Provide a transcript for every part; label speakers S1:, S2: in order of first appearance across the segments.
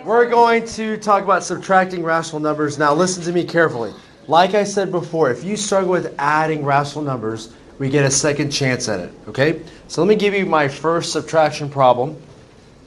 S1: We're going to talk about subtracting rational numbers. Now listen to me carefully. Like I said before, if you struggle with adding rational numbers, we get a second chance at it, okay? So let me give you my first subtraction problem.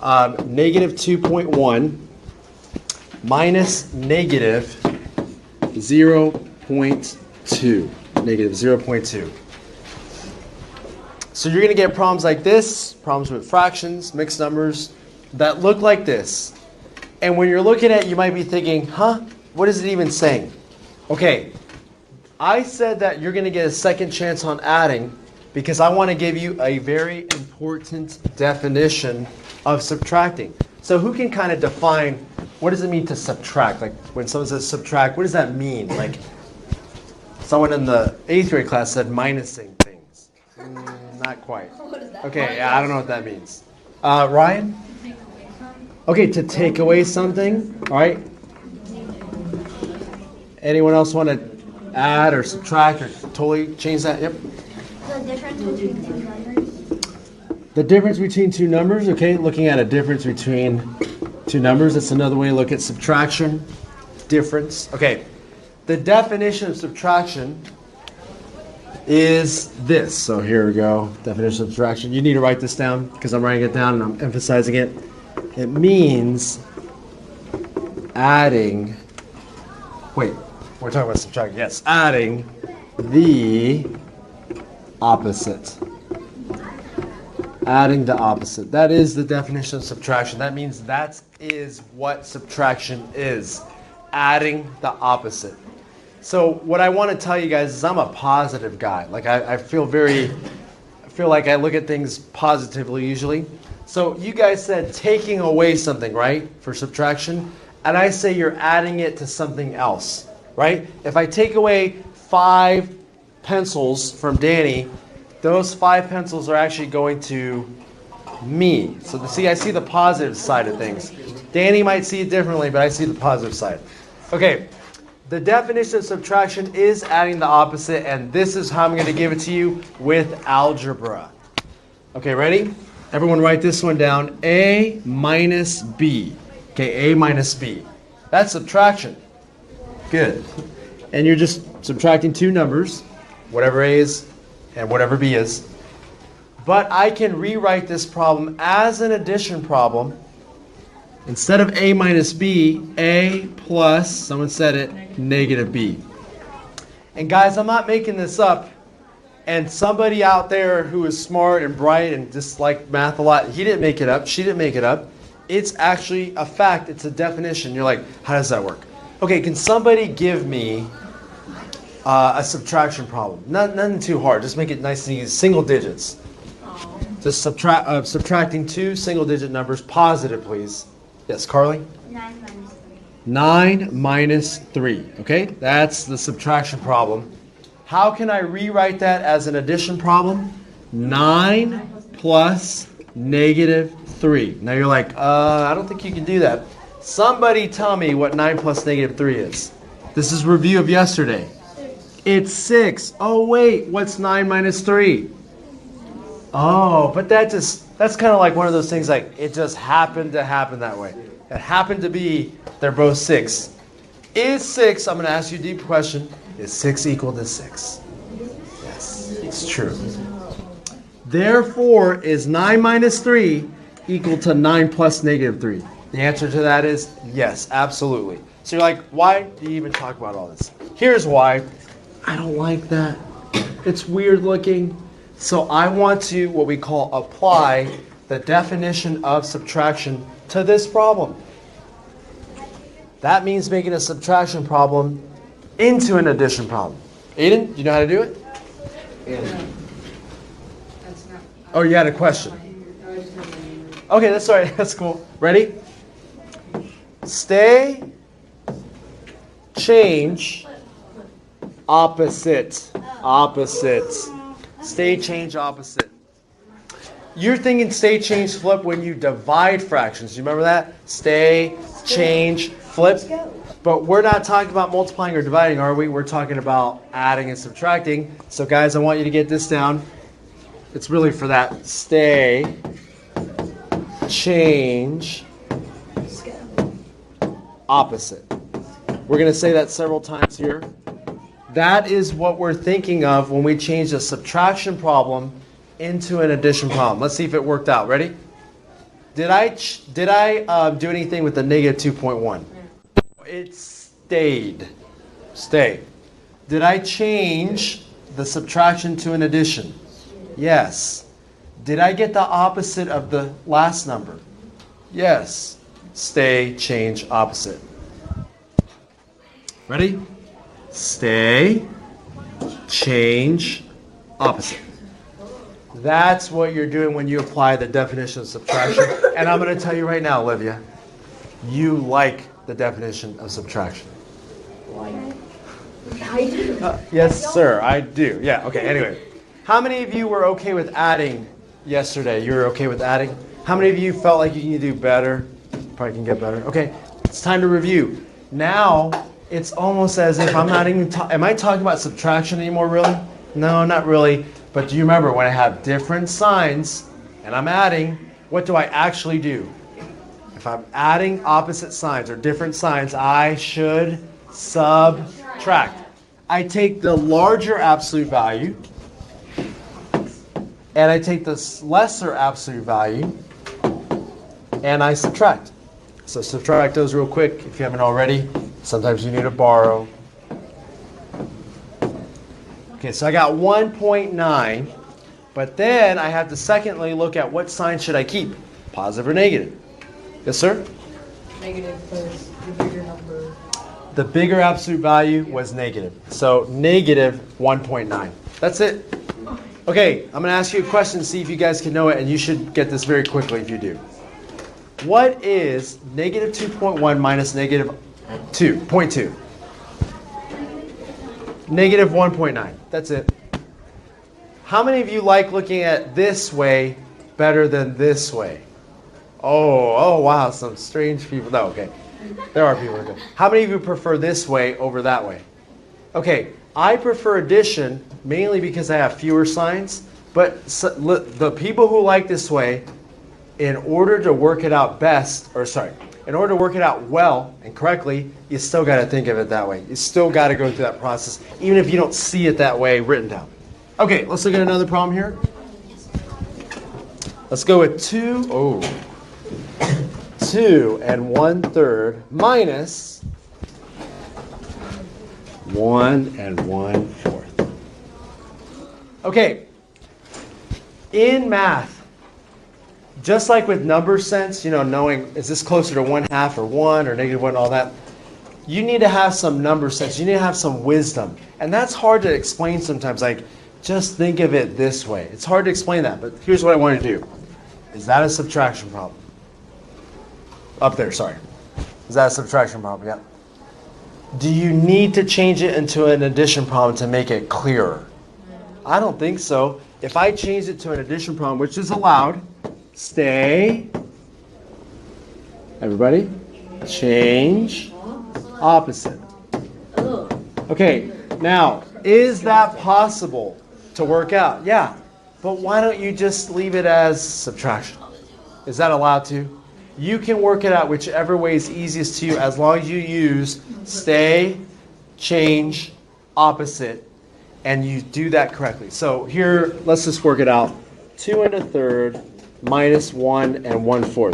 S1: Negative 2.1 minus negative 0.2. Negative 0.2. So you're going to get problems like this, problems with fractions, mixed numbers, that look like this. And when you're looking at it, you might be thinking, what is it even saying? Okay, I said that you're going to get a second chance on adding because I want to give you a very important definition of subtracting. So who can kind of define, what does it mean to subtract? Like when someone says subtract, what does that mean? Like someone in the 8th grade class said minusing things. Not quite. Okay, yeah, I don't know what that means. Ryan? Okay, to take away something. All right. Anyone else want to add or subtract or totally change that? Yep.
S2: The difference between two numbers.
S1: The difference between two numbers. Okay, looking at a difference between two numbers. That's another way to look at subtraction. Difference. Okay. The definition of subtraction is this. So here we go. Definition of subtraction. You need to write this down because I'm writing it down and I'm emphasizing it. It means adding. Wait, we're talking about subtraction. Yes, adding the opposite. Adding the opposite. That is the definition of subtraction. That means that is what subtraction is. Adding the opposite. So what I want to tell you guys is I'm a positive guy. Like I feel like I look at things positively usually. So you guys said taking away something, right, for subtraction, and I say you're adding it to something else, right? If I take away 5 pencils from Danny, those 5 pencils are actually going to me. So I see the positive side of things. Danny might see it differently, but I see the positive side. Okay, the definition of subtraction is adding the opposite, and this is how I'm going to give it to you with algebra. Okay, ready? Everyone write this one down. A minus B. Okay, A minus B. That's subtraction. Good. And you're just subtracting two numbers, whatever A is and whatever B is. But I can rewrite this problem as an addition problem. Instead of A minus B, A plus, someone said it, negative B. And guys, I'm not making this up. And somebody out there who is smart and bright and just like math a lot, he didn't make it up, she didn't make it up. It's actually a fact, it's a definition. You're like, how does that work? Okay, can somebody give me a subtraction problem? Nothing too hard, just make it nice and easy. Single digits. Just subtracting two single digit numbers, positive please. Yes, Carly?
S2: 9 minus 3.
S1: 9 minus 3, okay? That's the subtraction problem. How can I rewrite that as an addition problem? 9 plus negative 3. Now you're like, I don't think you can do that. Somebody tell me what 9 plus negative 3 is. This is review of yesterday.
S2: 6.
S1: It's 6. Oh, wait, what's 9 minus 3? Oh, but that's kind of like one of those things like it just happened to happen that way. It happened to be they're both 6. Is 6, I'm going to ask you a deep question, is 6 equal to 6? Yes, it's true. Therefore, is 9 minus 3 equal to 9 plus negative 3? The answer to that is yes, absolutely. So you're like, why do you even talk about all this? Here's why. I don't like that. It's weird looking. So I want to, what we call, apply the definition of subtraction to this problem. That means making a subtraction problem into an addition problem. Aiden, do you know how to do it? Yeah. Oh, you had a question. Okay, that's all right. That's cool. Ready? Stay, change, opposite. Opposite. Stay, change, opposite. You're thinking stay, change, flip when you divide fractions. Do you remember that? Stay, change, flip. But we're not talking about multiplying or dividing, are we? We're talking about adding and subtracting. So guys, I want you to get this down. It's really for that. Stay, change, opposite. We're going to say that several times here. That is what we're thinking of when we change a subtraction problem into an addition problem. Let's see if it worked out. Ready? Did I do anything with the negative 2.1? It stayed. Stayed. Did I change the subtraction to an addition? Yes. Did I get the opposite of the last number? Yes. Stay, change, opposite. Ready? Stay, change, opposite. That's what you're doing when you apply the definition of subtraction. And I'm going to tell you right now, Olivia, you like the definition of subtraction.
S2: I do.
S1: Yes, sir, I do. Yeah, okay, anyway. How many of you were okay with adding yesterday? You were okay with adding? How many of you felt like you can do better? Probably can get better. Okay, it's time to review. Now, it's almost as if I'm not even am I talking about subtraction anymore, really? No, not really. But do you remember when I have different signs and I'm adding, what do I actually do? If I'm adding opposite signs or different signs, I should subtract. I take the larger absolute value and I take the lesser absolute value and I subtract. So subtract those real quick if you haven't already. Sometimes you need to borrow. Okay, so I got 1.9, but then I have to secondly look at what sign should I keep, positive or negative. Yes, sir?
S3: Negative because the bigger number.
S1: The bigger absolute value was negative. So negative 1.9. That's it. Okay, I'm going to ask you a question, see if you guys can know it, and you should get this very quickly if you do. What is negative 2.1 minus negative 2.2? Negative 1.9. That's it. How many of you like looking at this way better than this way? Oh, wow, some strange people. No, okay. There are people who do. How many of you prefer this way over that way? Okay, I prefer addition mainly because I have fewer signs, but the people who like this way, in order to work it out in order to work it out well and correctly, you still got to think of it that way. You still got to go through that process, even if you don't see it that way written down. Okay, let's look at another problem here. Let's go with 2 1/3 minus 1 1/4. Okay, in math, just like with number sense, knowing is this closer to 1/2 or 1 or negative 1, all that, you need to have some number sense. You need to have some wisdom. And that's hard to explain sometimes. Like, just think of it this way. It's hard to explain that, but here's what I want to do. Is that a subtraction problem? Up there, sorry. Is that a subtraction problem? Yeah. Do you need to change it into an addition problem to make it clearer? I don't think so. If I change it to an addition problem, which is allowed, stay, everybody, change, opposite. Okay, now, is that possible to work out? Yeah, but why don't you just leave it as subtraction? Is that allowed to? You can work it out whichever way is easiest to you as long as you use stay, change, opposite, and you do that correctly. So here, let's just work it out. 2 1/3 minus 1 1/4.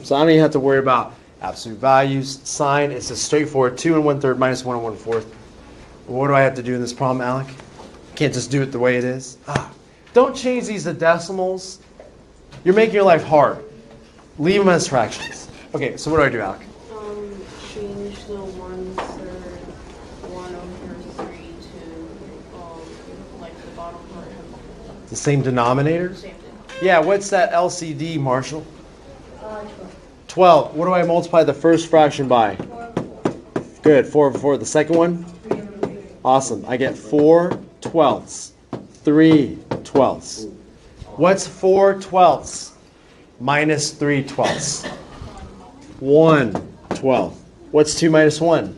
S1: So I don't even have to worry about absolute values, sign. It's just straightforward. 2 1/3 minus 1 1/4. What do I have to do in this problem, Alec? Can't just do it the way it is. Don't change these to decimals. You're making your life hard. Leave them as fractions. Okay, so what do I do, Alec?
S3: Change the 1/3, 1/3 to like the bottom part.
S1: The same denominator?
S3: Same thing.
S1: Yeah, what's that LCD, Marshall? 12. What do I multiply the first fraction by?
S2: 4/4.
S1: Good, 4/4. The second one? Awesome. I get 4/12. 3/12. What's 4/12 minus 3/12? 1/12. What's 2 minus 1?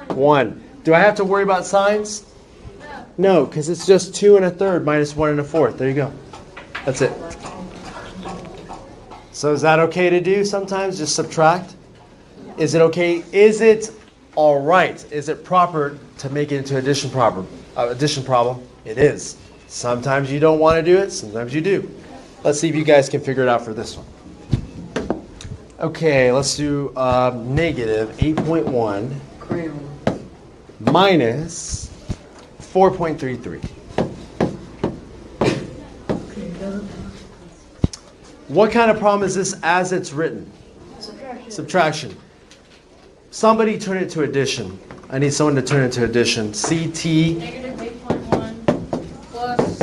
S1: 1. Do I have to worry about signs? No, because it's just 2 1/3 minus 1 1/4. There you go. That's it. So is that okay to do sometimes? Just subtract? Is it okay? Is it all right? Is it proper to make it into addition problem? It is. Sometimes you don't want to do it. Sometimes you do. Let's see if you guys can figure it out for this one. Okay, let's do negative 8.1 minus 4.33. What kind of problem is this as it's written? Subtraction. Somebody turn it to addition. I need someone to turn it to addition. CT.
S3: Negative 8.1 plus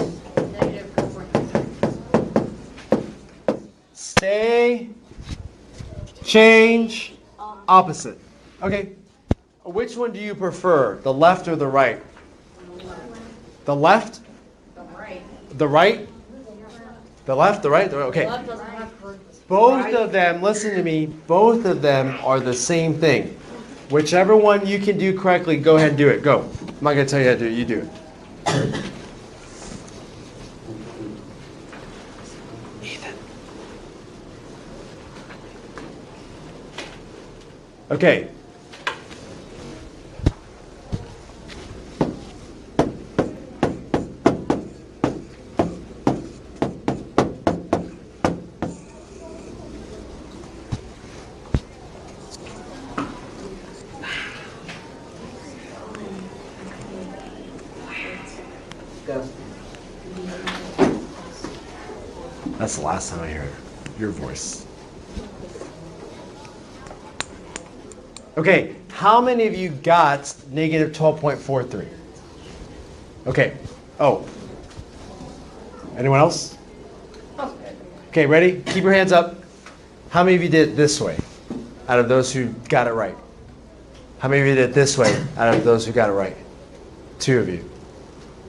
S3: negative 4.3.
S1: Stay. Change. Opposite. Okay. Which one do you prefer? The left or the right? The left?
S3: The right.
S1: The right? The left, the right, the right. Okay.
S3: The left doesn't have to.
S1: Both of them, listen to me, both of them are the same thing. Whichever one you can do correctly, go ahead and do it. Go. I'm not going to tell you how to do it. You do it. Ethan. Okay. That's the last time I hear your voice. Okay, how many of you got negative 12.43? Okay. Oh. Anyone else? Okay, ready? Keep your hands up. How many of you did it this way out of those who got it right? How many of you did it this way out of those who got it right? 2 of you.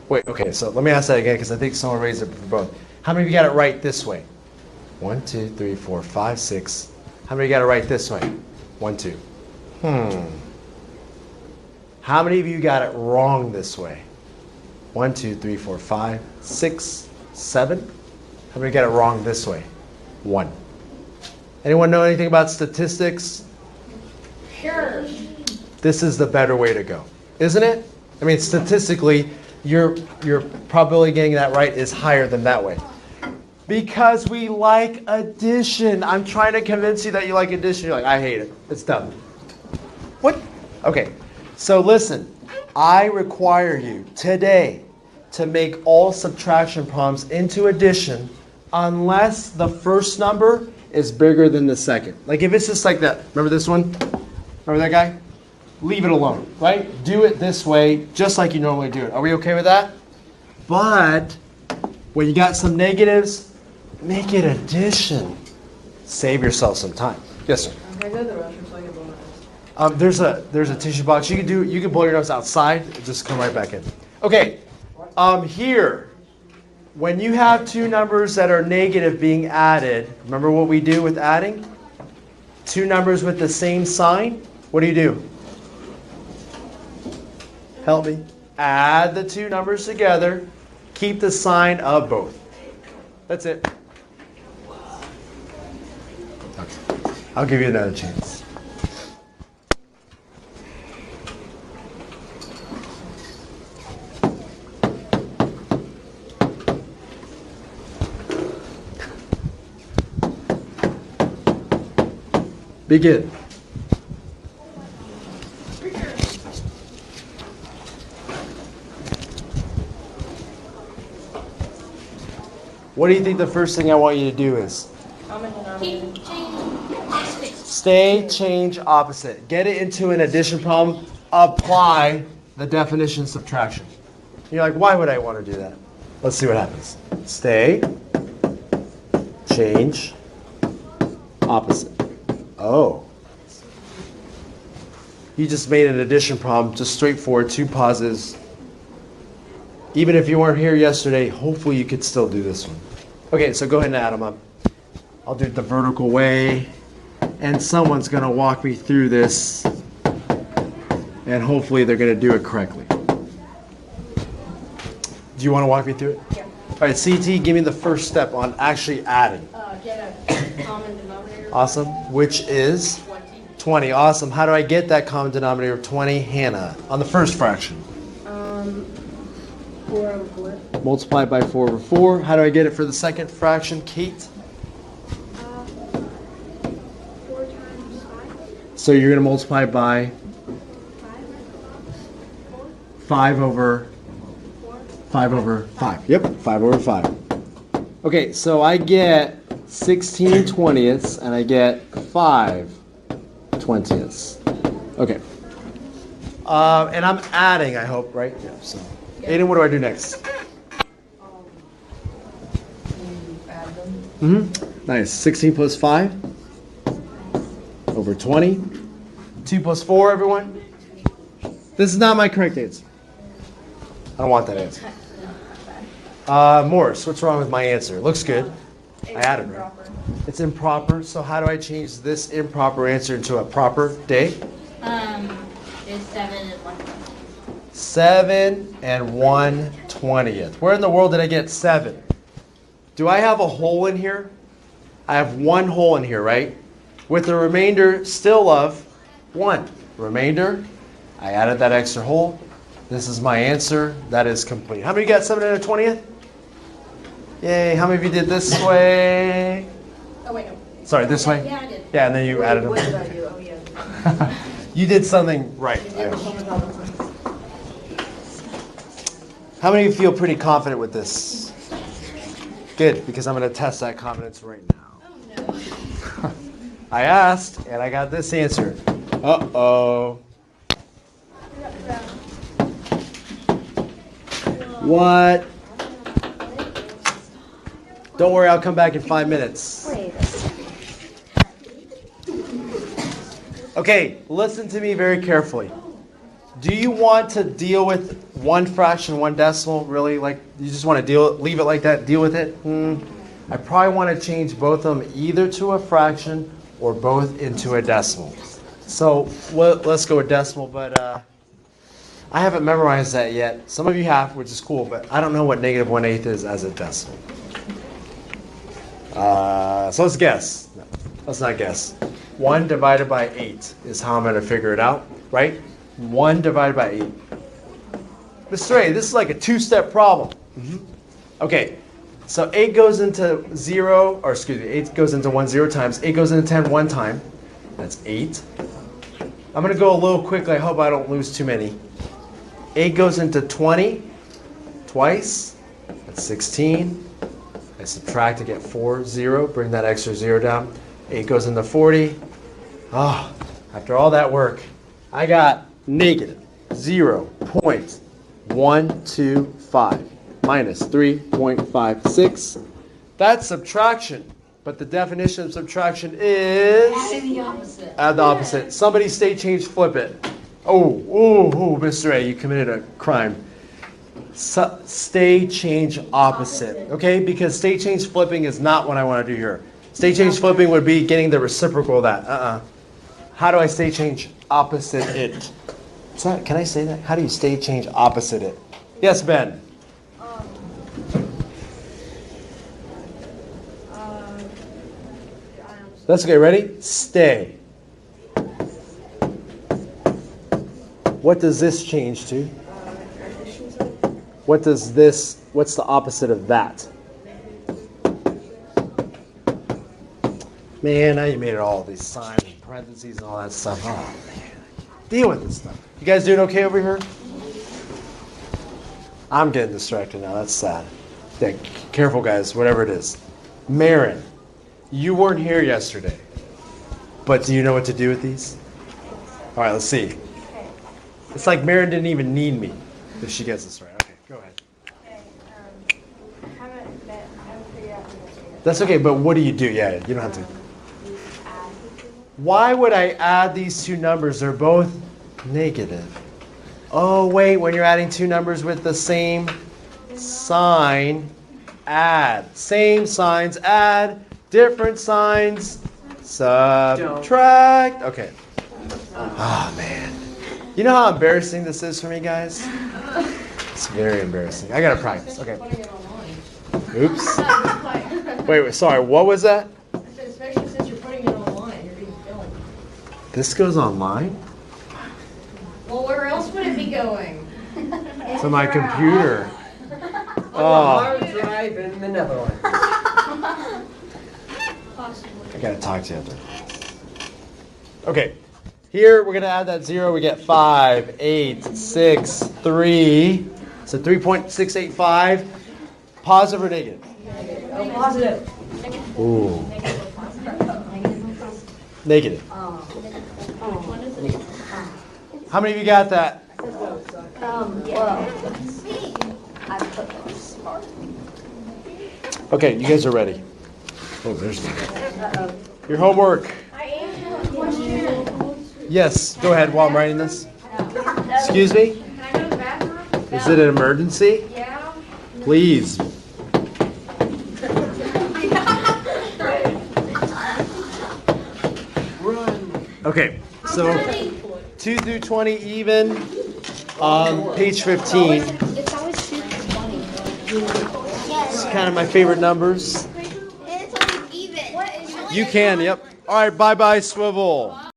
S1: Wait, okay, so let me ask that again because I think someone raised it for both. How many of you got it right this way? 1, 2, 3, 4, 5, 6. How many got it right this way? 1, 2. How many of you got it wrong this way? 1, 2, 3, 4, 5, 6, 7. How many got it wrong this way? 1. Anyone know anything about statistics?
S3: Sure.
S1: This is the better way to go, isn't it? I mean, statistically, your probability of getting that right is higher than that way. Because we like addition. I'm trying to convince you that you like addition. You're like, I hate it. It's dumb. What? Okay. So listen, I require you today to make all subtraction problems into addition unless the first number is bigger than the second. Like if it's just like that. Remember this one? Remember that guy? Leave it alone, right? Do it this way, just like you normally do it. Are we okay with that? But when you got some negatives, make it addition. Save yourself some time. Yes, sir.
S3: Can I go to the restroom so I can blow my nose?
S1: There's a tissue box. You can blow your nose outside. Just come right back in. Okay. Here, when you have 2 numbers that are negative being added, remember what we do with adding? 2 numbers with the same sign. What do? Help me. Add the 2 numbers together. Keep the sign of both. That's it. Okay. I'll give you another chance. Begin. What do you think the first thing I want you to do is? Stay, change, opposite. Get it into an addition problem. Apply the definition of subtraction. You're like, why would I want to do that? Let's see what happens. Stay, change, opposite. Oh. You just made an addition problem, just straightforward, 2 pauses. Even if you weren't here yesterday, hopefully you could still do this one. Okay, so go ahead and add them up. I'll do it the vertical way, and someone's going to walk me through this, and hopefully they're going to do it correctly. Do you want to walk me through it?
S3: Yeah.
S1: All right, CT, give me the first step on actually adding.
S3: Get a common denominator.
S1: Awesome. Which is
S3: 20.
S1: 20. Awesome. How do I get that common denominator of 20? Hannah, on the first fraction.
S3: 4 over 4.
S1: Multiply by 4 over 4. How do I get it for the second fraction? Kate?
S2: 4 times 5.
S1: So you're going to multiply by 5 over 5 over 5. Yep, 5 over 5. Okay, so I get 16 twentieths and I get 5 twentieths. Okay. And I'm adding, I hope, right? Yeah, so. Aiden, what do I do next?
S3: You add them.
S1: Nice. 16 plus 5 over 20. 2 plus 4, everyone? This is not my correct answer. I don't want that answer. Morris, what's wrong with my answer? Looks good. I added, right? It's improper. So how do I change this improper answer into a proper day?
S2: It's 7 and 1.
S1: 7 and 1/20th. Where in the world did I get 7? Do I have a hole in here? I have one hole in here, right? With the remainder still of 1. Remainder, I added that extra hole. This is my answer. That is complete. How many got 7 and a 20th? Yay. How many of you did this way?
S3: Oh, wait, no.
S1: Sorry, this way?
S3: Yeah, I did.
S1: Yeah, and then you added them.
S3: What did I do? Oh, yeah.
S1: You did something right. I hope. How many of you feel pretty confident with this? Good, because I'm going to test that confidence right now.
S3: Oh, no.
S1: I asked, and I got this answer. Uh-oh. What? Don't worry, I'll come back in 5 minutes.
S2: Wait.
S1: Okay, listen to me very carefully. Do you want to deal with one fraction, one decimal? Really? Like, you just want to leave it like that, deal with it? I probably want to change both of them either to a fraction or both into a decimal. So let's go with decimal, but I haven't memorized that yet. Some of you have, which is cool, but I don't know what negative 1/8 is as a decimal. So let's guess. No, let's not guess. 1 divided by 8 is how I'm going to figure it out, right? 1 divided by 8. Mr. Ray, this is like a 2-step problem. Okay, so 8 goes into 0, or excuse me, 8 goes into 1 0 times. 8 goes into 10 one time. That's 8. I'm going to go a little quickly. I hope I don't lose too many. 8 goes into 20 twice. That's 16. I subtract to get 4, 0. Bring that extra 0 down. 8 goes into 40. Oh, after all that work, I got negative 0.125 minus 3.56. That's subtraction. But the definition of subtraction is...
S3: Adding the opposite.
S1: Add the opposite. Somebody state change, flip it. Oh, Mr. A, you committed a crime. State change opposite. Okay, because state change flipping is not what I want to do here. State change flipping would be getting the reciprocal of that. How do I state change opposite it? Can I say that? How do you state change opposite it? Yes, Ben. That's okay. Ready? Stay. What does this change to? What does this, what's the opposite of that? Man, now you made it all these signs and parentheses and all that stuff. Oh, man. Deal with this stuff. You guys doing okay over here? I'm getting distracted now. That's sad. Yeah, careful, guys, whatever it is. Marin, you weren't here yesterday, but do you know what to do with these? All right, let's see. It's like Marin didn't even need me if she gets this right. Okay, go ahead. That's okay, but what do you do? Yeah, you don't have to. Why would I add these two numbers? They're both negative. Oh, wait, when you're adding two numbers with the same sign, add. Same signs, add. Different signs, subtract. Okay. Oh, man. You know how embarrassing this is for me, guys? It's very embarrassing. I gotta practice. Okay. Oops. Wait, sorry, what was that?
S3: Especially since you're putting it online, you're being filmed.
S1: This goes online?
S3: Well, where else would it be going?
S1: To my computer.
S4: On the
S1: Oh,
S4: hard drive in the Netherlands.
S1: I gotta talk to you after. Okay, here we're gonna add that 0. We get 5, 8, 6, 3. So 3.685. Positive or negative?
S4: Oh, positive.
S1: Ooh. Negative. How many of you got that? Okay, you guys are ready. Oh, there's your homework. Yes, go ahead while I'm writing this. Excuse me?
S3: Can I go to the bathroom?
S1: Is it an emergency?
S3: Yeah.
S1: Please.
S4: Run.
S1: Okay, so 2 through 20 even on page 15.
S2: It's always super funny.
S1: It's kind of my favorite numbers.
S2: It's always even. What is
S1: You can, yep. All right, bye-bye, Swivl.